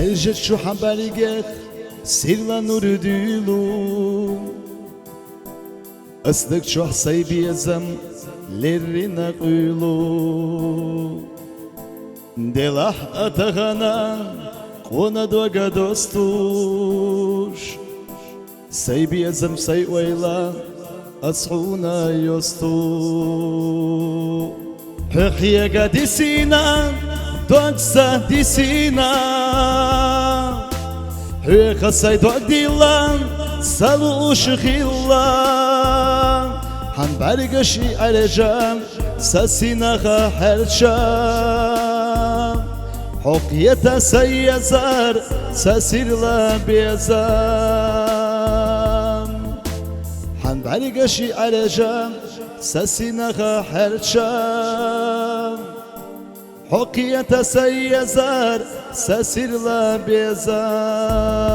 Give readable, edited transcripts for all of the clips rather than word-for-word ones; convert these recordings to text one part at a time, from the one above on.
Eljet şu haberge sirla nur dilu Aslık çok saybiyazam lerina kuylu Delah atağana kona doga dostuş Saybiyazam say oyla asxuna yostu Hıhye gadisina Doksa disina Hıha say dog dilan Salu uşkhilla Han bargashi alejam Sasinaha herşam Hokiyeta say yazar Sasirla biyazam Han bargashi alejam Sasinaha herşam Hokiyete seyyezar sesirle bezam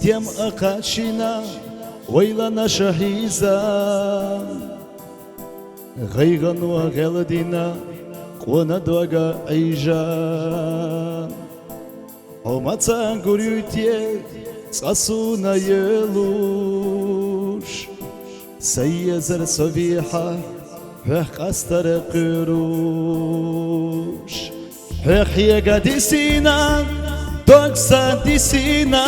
Sintiam akashina Oylana shahiza Gaygan wa geladina Kona doga ayja Omatsa guryutye Tsasuna yelush Seyyezar sabiha Heh kastar qirush Heh yegadisina Doksa disina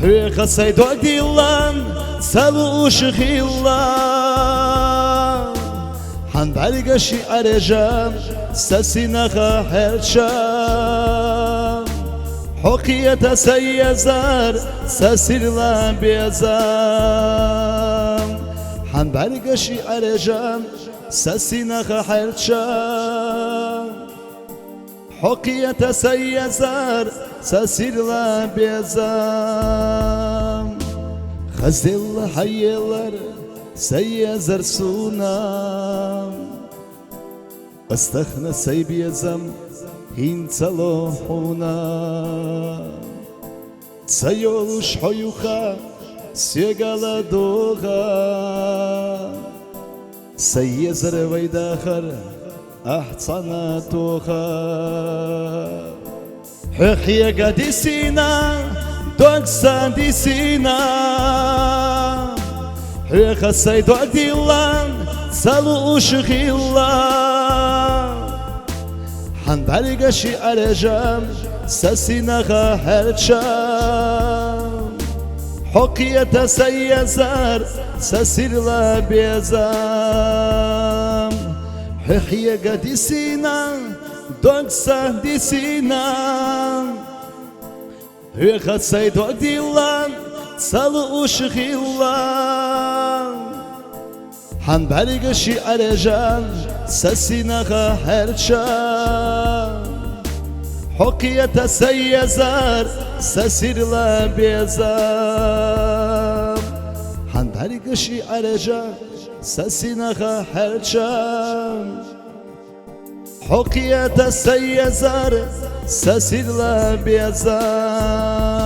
Hıha say dog dilan Salu uşkhilla Han bargashi arejam Sasinaha herşam Hokiyete seyyezar Sasirla biyazam Han bargashi arejam Sasinaha herşam Hokiyete seyyezar Sasirla bezam Khazil hayyelar Seyyezar sunam Astakhna seybiyazam Hin salohuna Sayolush hoyuha Segala doga Seyyezar vaydakhar أحصنا توخا حقيا قديسينا دوكسا ديسينا حقا سيدو ديلان سالو شخيلا حنبالغشي أرجام ساسيناها هرشام حقيا تسيزار ساسيرلا بيزام Hıhye gadisina Doksa disina Hıha say dog dilan Salu uşkhilla Han bargashi arejam Sasinaha herşam Hokiyete seyyezar Sasirla bezam Han bargashi arejam Sasinaha herşam Hokiyete seyyezar Sasirla bezam